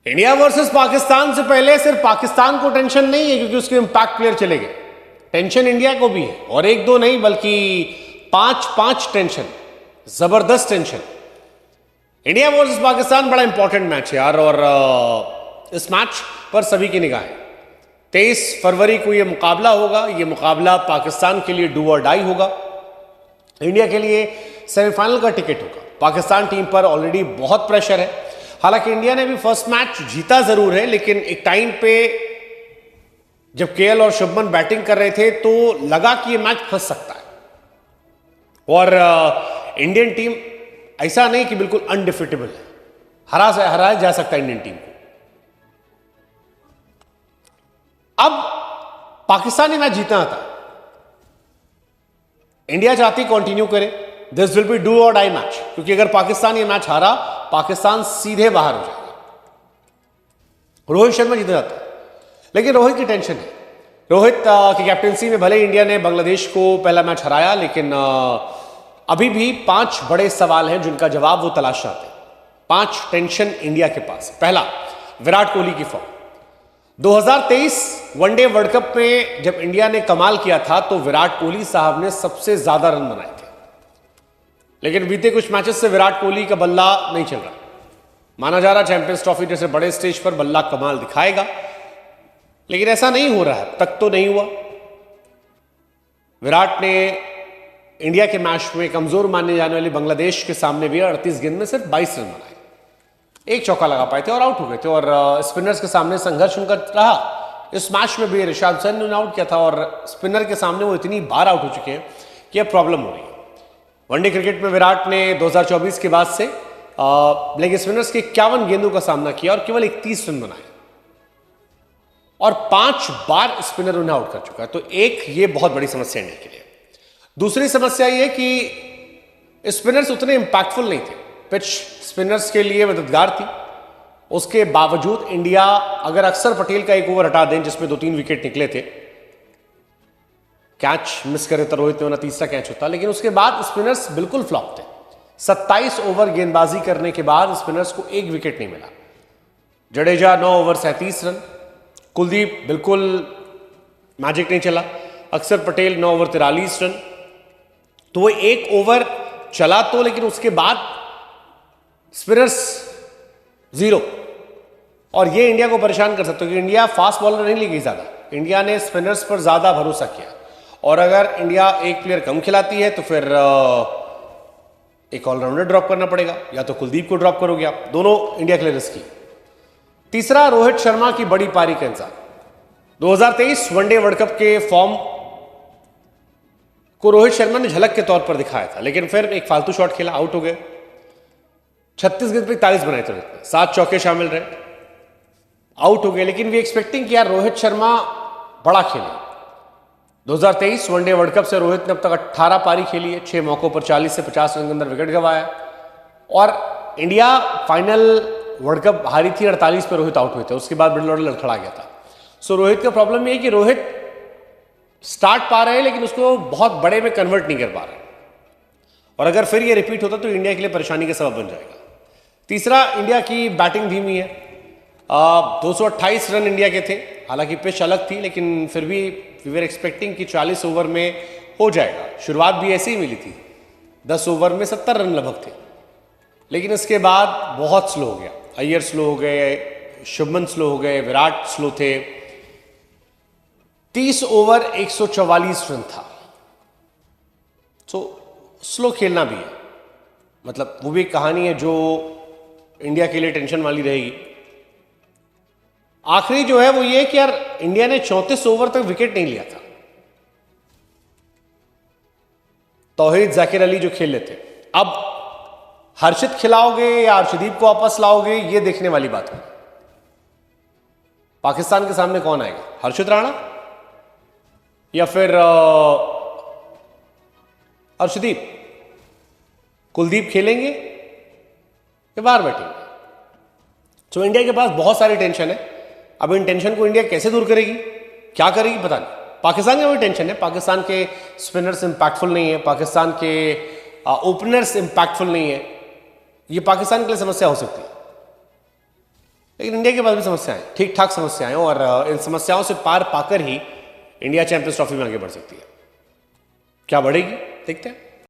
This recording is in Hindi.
इंडिया वर्सेस पाकिस्तान से पहले सिर्फ पाकिस्तान को टेंशन नहीं है क्योंकि उसके इंपैक्ट प्लेयर चले गए। टेंशन इंडिया को भी है और एक दो नहीं बल्कि पांच पांच टेंशन, जबरदस्त टेंशन। इंडिया वर्सेस पाकिस्तान बड़ा इंपॉर्टेंट मैच है यार और इस मैच पर सभी की निगाहें। 23 फरवरी को यह मुकाबला होगा। यह मुकाबला पाकिस्तान के लिए डू और डाई होगा। इंडिया के लिए सेमीफाइनल का टिकट होगा। पाकिस्तान टीम पर ऑलरेडी बहुत प्रेशर है। हालांकि इंडिया ने भी फर्स्ट मैच जीता जरूर है, लेकिन एक टाइम पे जब केएल और शुभमन बैटिंग कर रहे थे तो लगा कि यह मैच फंस सकता है। और इंडियन टीम ऐसा नहीं कि बिल्कुल अनडिफिटेबल है, हराया जा सकता है इंडियन टीम को। अब पाकिस्तान ये मैच जीतना था। इंडिया चाहती कंटिन्यू करे, दिस विल बी डू और डाई मैच, क्योंकि अगर पाकिस्तान ये मैच हारा पाकिस्तान सीधे बाहर हो जाएगा। रोहित शर्मा जीत जाता है, लेकिन रोहित की टेंशन है। रोहित की कैप्टेंसी में भले इंडिया ने बांग्लादेश को पहला मैच हराया, लेकिन अभी भी 5 बड़े सवाल हैं जिनका जवाब वो तलाश रहे हैं। 5 टेंशन इंडिया के पास। पहला, विराट कोहली की फॉर्म। 2023 वनडे वर्ल्ड कप में जब इंडिया ने कमाल किया था तो विराट कोहली साहब ने सबसे ज्यादा रन बनाए थे, लेकिन बीते कुछ मैचेस से विराट कोहली का बल्ला नहीं चल रहा। माना जा रहा चैंपियंस ट्रॉफी जैसे बड़े स्टेज पर बल्ला कमाल दिखाएगा, लेकिन ऐसा नहीं हो रहा है, तक तो नहीं हुआ। विराट ने इंडिया के मैच में कमजोर माने जाने वाली बांग्लादेश के सामने भी 38 गेंद में सिर्फ 22 रन बनाए, एक चौका लगा पाए थे और आउट हो गए थे। और स्पिनर्स के सामने संघर्ष उनका रहा। इस मैच में भी ऋषभ पंत ने आउट किया था और स्पिनर के सामने वो इतनी बार आउट हो चुके हैं कि अब प्रॉब्लम हो रही है। वनडे क्रिकेट में विराट ने 2024 के बाद से लेग स्पिनर्स के 51 गेंदों का सामना किया और केवल 31 रन बनाए और 5 बार स्पिनर उन्हें आउट कर चुका है। तो एक ये बहुत बड़ी समस्या इंडिया के लिए। दूसरी समस्या ये कि स्पिनर्स उतने इंपैक्टफुल नहीं थे। पिच स्पिनर्स के लिए मददगार थी, उसके बावजूद इंडिया अगर अक्षर पटेल का एक ओवर हटा दें जिसमें 2-3 विकेट निकले थे, कैच मिस करे तो रोहित ने वरना तीसरा कैच होता, लेकिन उसके बाद स्पिनर्स बिल्कुल फ्लॉप थे। 27 ओवर गेंदबाजी करने के बाद स्पिनर्स को एक विकेट नहीं मिला। जडेजा 9 ओवर 37 रन, कुलदीप बिल्कुल मैजिक नहीं चला, अक्षर पटेल 9 ओवर 43 रन। तो वो एक ओवर चला तो, लेकिन उसके बाद स्पिनर्स 0, और ये इंडिया को परेशान कर सकता है क्योंकि इंडिया फास्ट बॉलर नहीं लेगी ज्यादा। इंडिया ने स्पिनर्स पर ज्यादा भरोसा किया और अगर इंडिया एक प्लेयर कम खिलाती है तो फिर एक ऑलराउंडर ड्रॉप करना पड़ेगा, या तो कुलदीप को ड्रॉप करोगे आप, दोनों इंडिया के लिए रिस्की। तीसरा, रोहित शर्मा की बड़ी पारी का इंतजार। 2023 वनडे वर्ल्ड कप के फॉर्म को रोहित शर्मा ने झलक के तौर पर दिखाया था, लेकिन फिर एक फालतू शॉट खेला, आउट हो गए। 36 गेंद पे 41 बनाए थे, 7 चौके शामिल रहे, आउट हो गए। लेकिन वी एक्सपेक्टिंग कि यार रोहित शर्मा बड़ा खेले। 2023 वनडे वर्ल्ड कप से रोहित ने अब तक 18 पारी खेली है, 6 मौकों पर 40 से 50 रन के अंदर विकेट गंवाया और इंडिया फाइनल वर्ल्ड कप हारी थी 48 पे रोहित आउट हुए थे, उसके बाद मिडल ऑर्डर लड़खड़ा गया था। सो रोहित का प्रॉब्लम ये है कि रोहित स्टार्ट पा रहे हैं लेकिन उसको बहुत बड़े में कन्वर्ट नहीं कर पा रहे, और अगर फिर ये रिपीट होता तो इंडिया के लिए परेशानी का सबब बन जाएगा। तीसरा, इंडिया की बैटिंग धीमी है। 228 रन इंडिया के थे, हालांकि पिच अलग थी, लेकिन फिर भी वी वर एक्सपेक्टिंग कि 40 ओवर में हो जाएगा। शुरुआत भी ऐसी ही मिली थी, 10 ओवर में 70 रन लगभग थे, लेकिन इसके बाद बहुत स्लो हो गया। अय्यर स्लो हो गए, शुभमन स्लो हो गए, विराट स्लो थे। 30 ओवर 144 रन था। सो स्लो खेलना भी है, मतलब वो भी एक कहानी है जो इंडिया के लिए टेंशन वाली रहेगी। आखिरी जो है वो ये कि यार इंडिया ने 34 ओवर तक विकेट नहीं लिया था। तौहीद जाकिर अली जो खेल लेते, अब हर्षित खिलाओगे या अर्शदीप को वापस लाओगे, ये देखने वाली बात है। पाकिस्तान के सामने कौन आएगा, हर्षित राणा या फिर अर्शदीप? कुलदीप खेलेंगे या बाहर बैठेंगे? तो इंडिया के पास बहुत सारी टेंशन है। अब इन टेंशन को इंडिया कैसे दूर करेगी, क्या करेगी, पता नहीं। पाकिस्तान का भी टेंशन है। पाकिस्तान के स्पिनर्स इंपैक्टफुल नहीं है, पाकिस्तान के ओपनर्स इंपैक्टफुल नहीं है। ये पाकिस्तान के लिए समस्या हो सकती है। लेकिन इंडिया के पास भी समस्याएं, ठीक ठाक समस्याएं, और इन समस्याओं से पार पाकर ही इंडिया चैंपियंस ट्रॉफी में आगे बढ़ सकती है। क्या बढ़ेगी, देखते हैं।